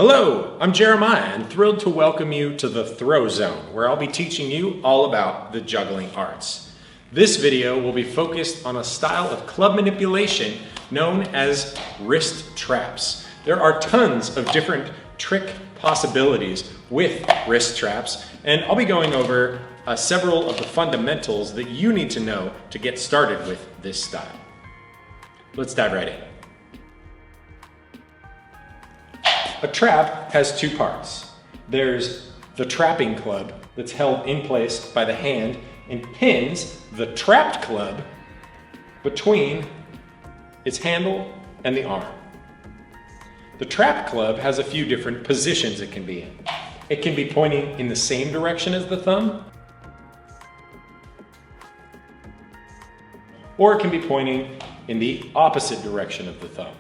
Hello, I'm Jeremiah and thrilled to welcome you to the Throw Zone, where I'll be teaching you all about the juggling arts. This video will be focused on a style of club manipulation known as wrist traps. There are tons of different trick possibilities with wrist traps, and I'll be going over several of the fundamentals that you need to know to get started with this style. Let's dive right in. A trap has two parts. There's the trapping club that's held in place by the hand and pins the trapped club between its handle and the arm. The trapped club has a few different positions it can be in. It can be pointing in the same direction as the thumb, or it can be pointing in the opposite direction of the thumb.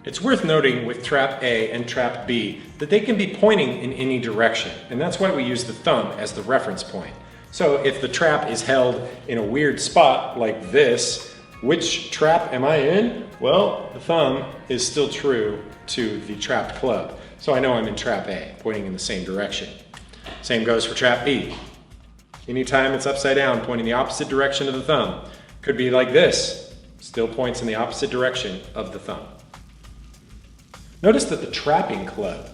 It's worth noting with trap A and trap B that they can be pointing in any direction, and that's why we use the thumb as the reference point. So if the trap is held in a weird spot like this, which trap am I in? Well, the thumb is still true to the trapped club. So I know I'm in trap A, pointing in the same direction. Same goes for trap B. Anytime it's upside down, pointing the opposite direction of the thumb. Could be like this, still points in the opposite direction of the thumb. Notice that the trapping club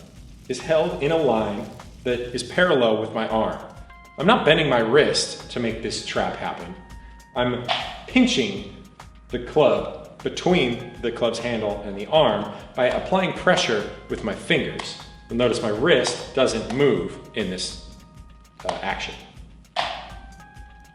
is held in a line that is parallel with my arm. I'm not bending my wrist to make this trap happen. I'm pinching the club between the club's handle and the arm by applying pressure with my fingers. You'll notice my wrist doesn't move in this action.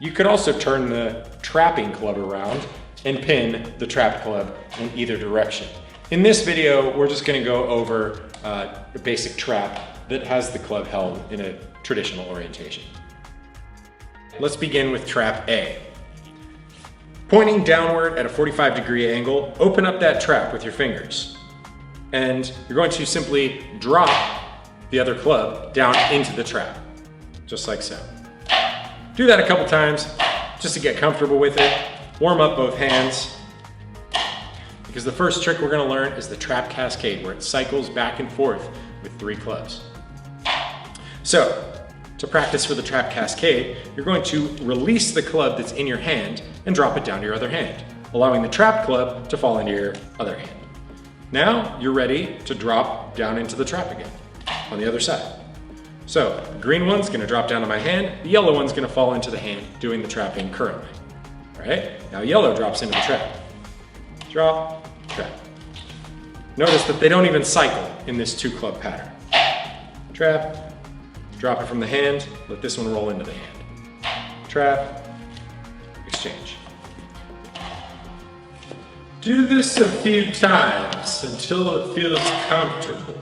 You could also turn the trapping club around and pin the trapped club in either direction. In this video, we're just going to go over a basic trap that has the club held in a traditional orientation. Let's begin with trap A. Pointing downward at a 45-degree angle, open up that trap with your fingers. And you're going to simply drop the other club down into the trap, just like so. Do that a couple times just to get comfortable with it. Warm up both hands. Because the first trick we're going to learn is the trap cascade, where it cycles back and forth with 3 clubs. So, to practice for the trap cascade, you're going to release the club that's in your hand and drop it down to your other hand, allowing the trapped club to fall into your other hand. Now, you're ready to drop down into the trap again, on the other side. So, the green one's going to drop down to my hand, the yellow one's going to fall into the hand doing the trapping currently. All right, now yellow drops into the trap. Drop, trap. Notice that they don't even cycle in this 2-club pattern. Trap, drop it from the hand, let this one roll into the hand. Trap, exchange. Do this a few times until it feels comfortable.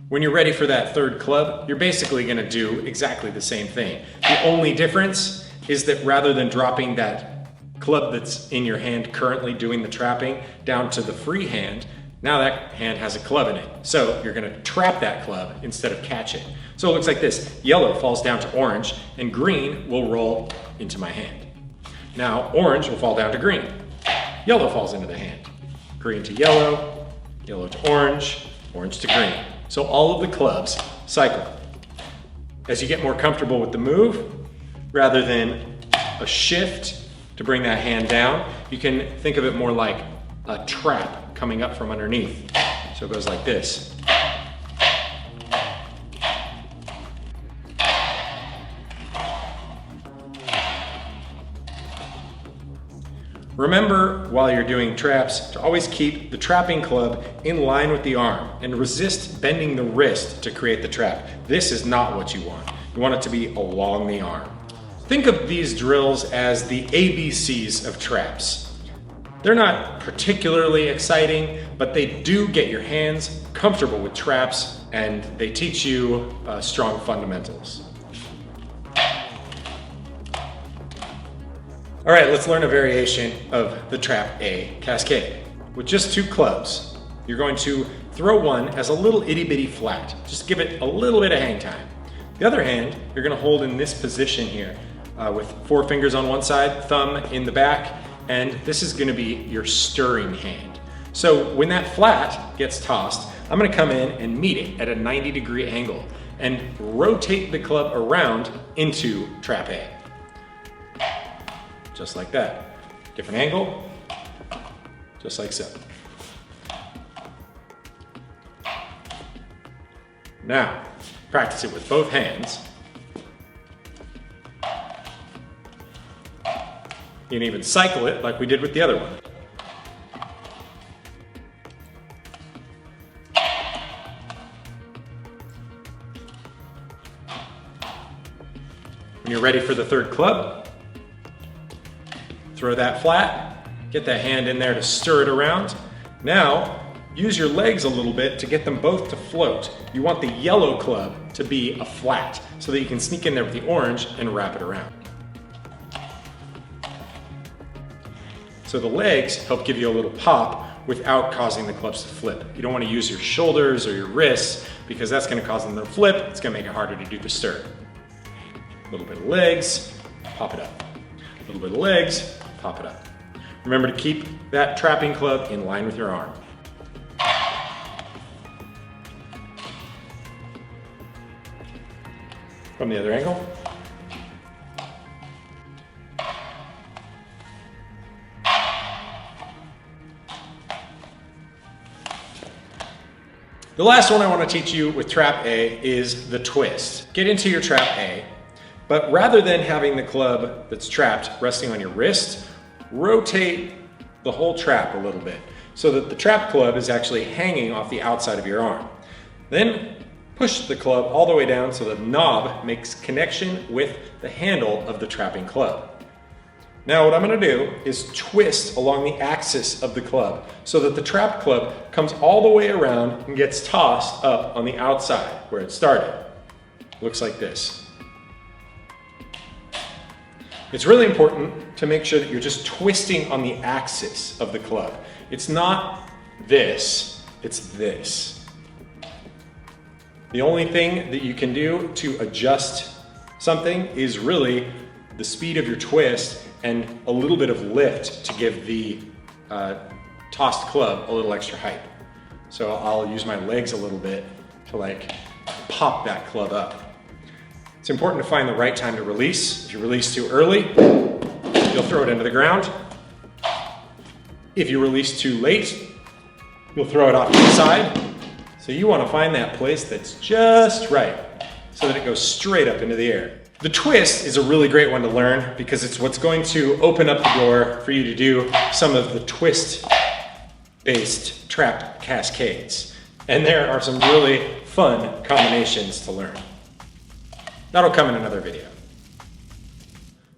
When you're ready for that 3rd club, you're basically going to do exactly the same thing. The only difference is that rather than dropping that club that's in your hand currently doing the trapping down to the free hand, now that hand has a club in it. So you're going to trap that club instead of catch it. So it looks like this. Yellow falls down to orange and green will roll into my hand. Now orange will fall down to green. Yellow falls into the hand. Green to yellow, yellow to orange, orange to green. So all of the clubs cycle. As you get more comfortable with the move, rather than a shift to bring that hand down, you can think of it more like a trap coming up from underneath. So it goes like this. Remember, while you're doing traps, to always keep the trapping club in line with the arm and resist bending the wrist to create the trap. This is not what you want. You want it to be along the arm. Think of these drills as the ABCs of traps. They're not particularly exciting, but they do get your hands comfortable with traps and they teach you strong fundamentals. All right, let's learn a variation of the trap A cascade. With just 2 clubs, you're going to throw one as a little itty bitty flat. Just give it a little bit of hang time. The other hand, you're going to hold in this position here with 4 fingers on one side, thumb in the back, and this is gonna be your stirring hand. So when that flat gets tossed, I'm gonna come in and meet it at a 90-degree angle and rotate the club around into trap A. Just like that. Different angle, just like so. Now, practice it with both hands. You can even cycle it like we did with the other one. When you're ready for the third club, throw that flat, get that hand in there to stir it around. Now, use your legs a little bit to get them both to float. You want the yellow club to be a flat so that you can sneak in there with the orange and wrap it around. So the legs help give you a little pop without causing the clubs to flip. You don't want to use your shoulders or your wrists because that's going to cause them to flip. It's going to make it harder to do the stir. A little bit of legs, pop it up. A little bit of legs, pop it up. Remember to keep that trapping club in line with your arm. From the other angle. The last one I want to teach you with trap A is the twist. Get into your trap A, but rather than having the club that's trapped resting on your wrist, rotate the whole trap a little bit so that the trap club is actually hanging off the outside of your arm. Then push the club all the way down so the knob makes connection with the handle of the trapping club. Now what I'm going to do is twist along the axis of the club so that the trap club comes all the way around and gets tossed up on the outside where it started. Looks like this. It's really important to make sure that you're just twisting on the axis of the club. It's not this, it's this. The only thing that you can do to adjust something is really the speed of your twist and a little bit of lift to give the tossed club a little extra height. So I'll use my legs a little bit to like pop that club up. It's important to find the right time to release. If you release too early, you'll throw it into the ground. If you release too late, you'll throw it off to the side. So you want to find that place that's just right so that it goes straight up into the air. The twist is a really great one to learn because it's what's going to open up the door for you to do some of the twist-based trap cascades. And there are some really fun combinations to learn. That'll come in another video.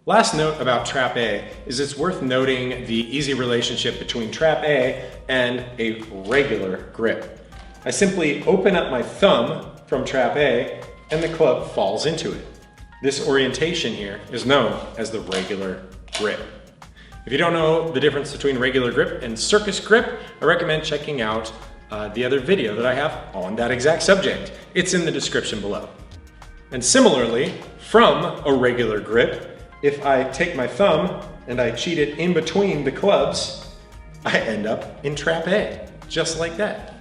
Last note about trap A is it's worth noting the easy relationship between trap A and a regular grip. I simply open up my thumb from trap A and the club falls into it. This orientation here is known as the regular grip. If you don't know the difference between regular grip and circus grip, I recommend checking out the other video that I have on that exact subject. It's in the description below. And similarly, from a regular grip, if I take my thumb and I cheat it in between the clubs, I end up in trap A, just like that.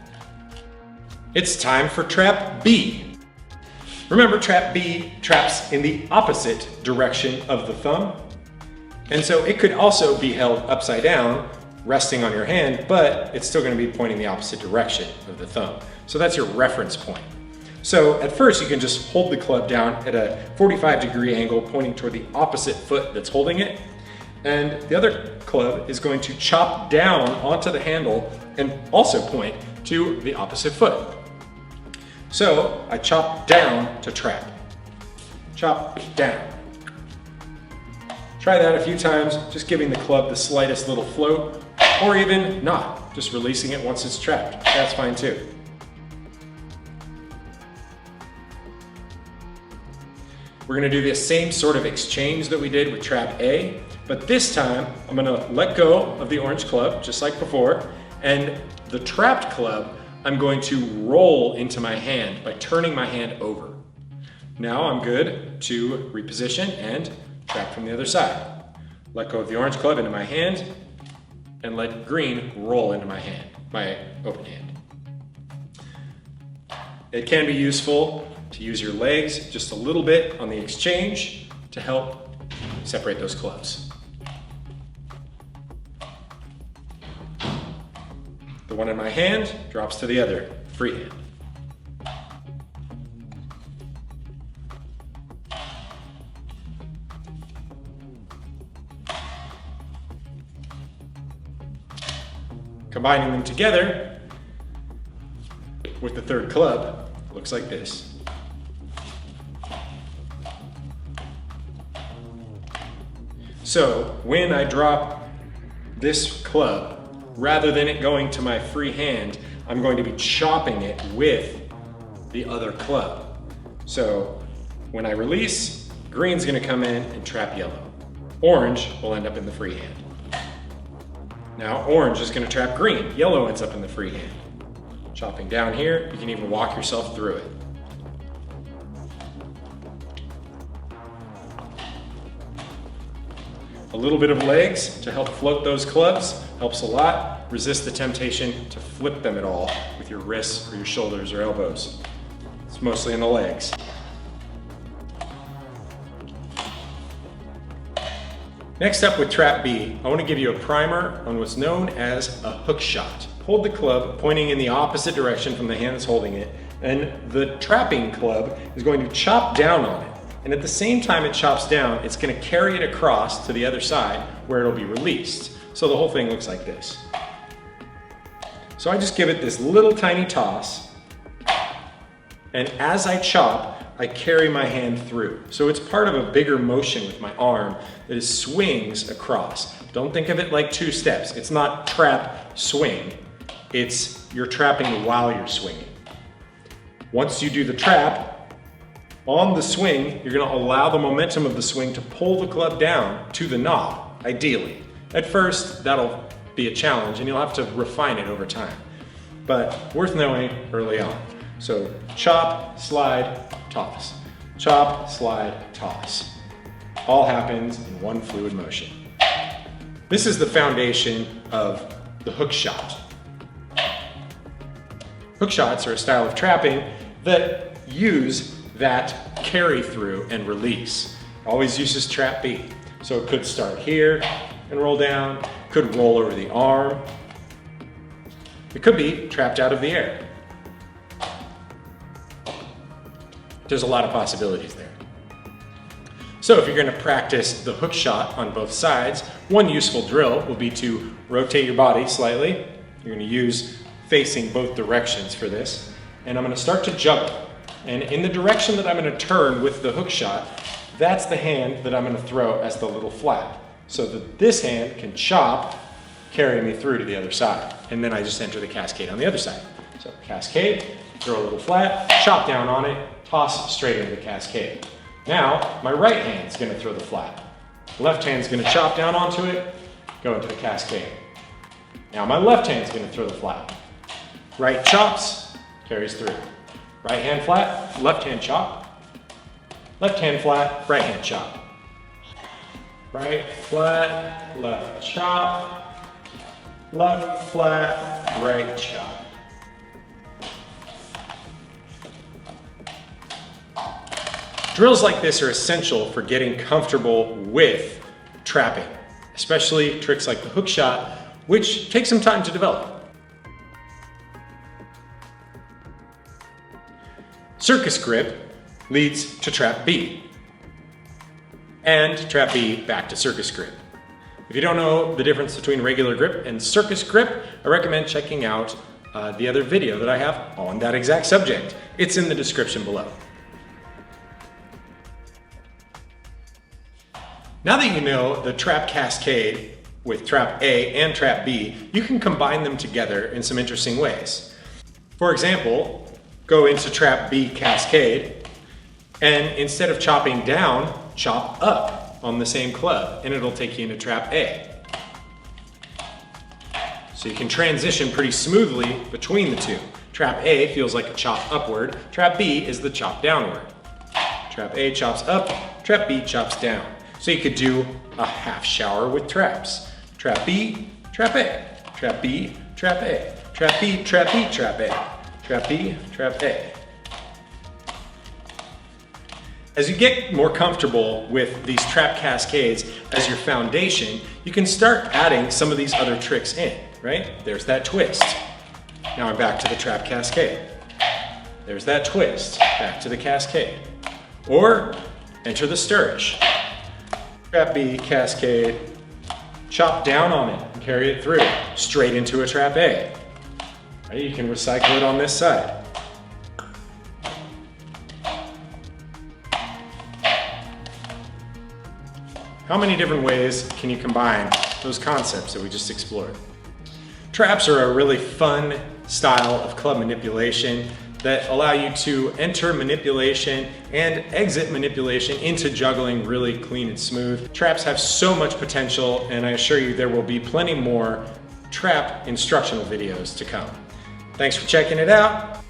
It's time for trap B. Remember, trap B traps in the opposite direction of the thumb. And so it could also be held upside down, resting on your hand, but it's still going to be pointing the opposite direction of the thumb. So that's your reference point. So at first you can just hold the club down at a 45-degree angle pointing toward the opposite foot that's holding it. And the other club is going to chop down onto the handle and also point to the opposite foot. So I chop down to trap. Chop down. Try that a few times, just giving the club the slightest little float, or even not, just releasing it once it's trapped. That's fine too. We're gonna do the same sort of exchange that we did with trap A, but this time I'm gonna let go of the orange club, just like before, and the trapped club I'm going to roll into my hand by turning my hand over. Now I'm good to reposition and trap from the other side. let go of the orange club into my hand, and let green roll into my hand, my open hand. It can be useful to use your legs just a little bit on the exchange to help separate those clubs. The one in my hand drops to the other, free hand. Combining them together with the third club looks like this. So when I drop this club, rather than it going to my free hand, I'm going to be chopping it with the other club. So when I release, green's gonna come in and trap yellow. Orange will end up in the free hand. Now orange is gonna trap green. Yellow ends up in the free hand. Chopping down here, you can even walk yourself through it. A little bit of legs to help float those clubs helps a lot. Resist the temptation to flip them at all with your wrists or your shoulders or elbows. It's mostly in the legs. Next up with trap B, I want to give you a primer on what's known as a hook shot. Hold the club pointing in the opposite direction from the hand that's holding it, and the trapping club is going to chop down on it. And at the same time it chops down, it's going to carry it across to the other side where it'll be released. So the whole thing looks like this. So I just give it this little tiny toss, and as I chop, I carry my hand through. So it's part of a bigger motion with my arm that is swings across. Don't think of it like two steps. It's not trap, swing. It's you're trapping while you're swinging. Once you do the trap, on the swing, you're gonna allow the momentum of the swing to pull the club down to the knob, ideally. At first, that'll be a challenge and you'll have to refine it over time, but worth knowing early on. So chop, slide, toss. Chop, slide, toss. All happens in one fluid motion. This is the foundation of the hook shot. Hook shots are a style of trapping that use that carry through and release. It always uses trap B. So it could start here and roll down, could roll over the arm. It could be trapped out of the air. There's a lot of possibilities there. So if you're going to practice the hook shot on both sides, one useful drill will be to rotate your body slightly. You're going to use facing both directions for this. And I'm going to start to juggle. And in the direction that I'm going to turn with the hook shot, that's the hand that I'm going to throw as the little flap. So that this hand can chop, carry me through to the other side. And then I just enter the cascade on the other side. So cascade, throw a little flat, chop down on it, toss straight into the cascade. Now, my right hand's going to throw the flap. Left hand's going to chop down onto it, go into the cascade. Now my left hand's going to throw the flap. Right chops, carries through. Right hand flat, left hand chop. Left hand flat, right hand chop. Right flat, left chop. Left flat, right chop. Drills like this are essential for getting comfortable with trapping, especially tricks like the hook shot, which takes some time to develop. Circus grip leads to trap B, and trap B back to circus grip. If you don't know the difference between regular grip and circus grip, I recommend checking out the other video that I have on that exact subject. It's in the description below. Now that you know the trap cascade with trap A and trap B, you can combine them together in some interesting ways. For example, go into trap B cascade, and instead of chopping down, chop up on the same club, and it'll take you into trap A. So you can transition pretty smoothly between the two. Trap A feels like a chop upward, trap B is the chop downward. Trap A chops up, trap B chops down. So you could do a half shower with traps. Trap B, trap A, trap B, trap A, trap B, trap B, trap A, trap B, trap A. As you get more comfortable with these trap cascades as your foundation, you can start adding some of these other tricks in, right? There's that twist. Now I'm back to the trap cascade. There's that twist, back to the cascade. Or enter the Stirrish. Trap B, cascade, chop down on it and carry it through, straight into a trap A. Right? You can recycle it on this side. How many different ways can you combine those concepts that we just explored? Traps are a really fun style of club manipulation that allow you to enter manipulation and exit manipulation into juggling really clean and smooth. Traps have so much potential, and I assure you there will be plenty more trap instructional videos to come. Thanks for checking it out.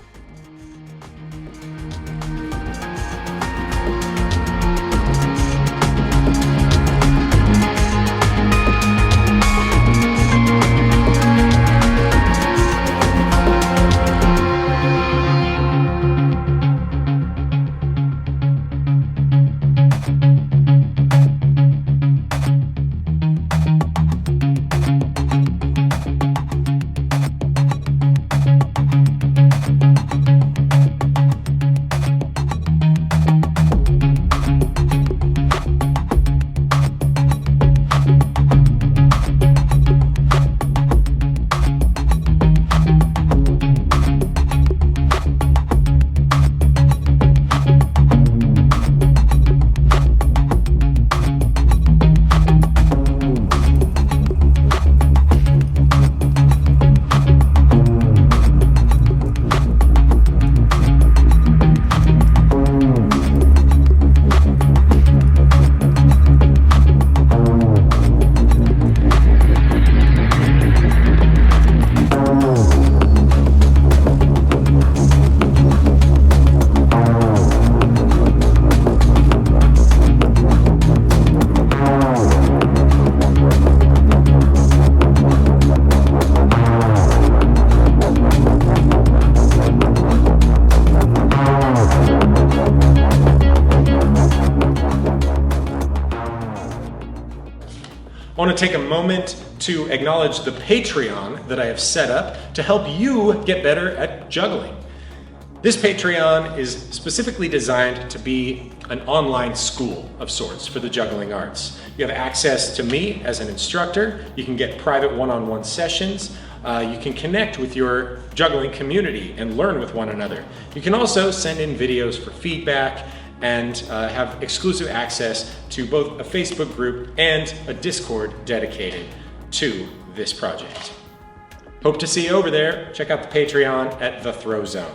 I want to take a moment to acknowledge the Patreon that I have set up to help you get better at juggling. This Patreon is specifically designed to be an online school of sorts for the juggling arts. You have access to me as an instructor, you can get private one-on-one sessions, you can connect with your juggling community and learn with one another. You can also send in videos for feedback and have exclusive access to both a Facebook group and a Discord dedicated to this project. Hope to see you over there. Check out the Patreon at The Throw Zone.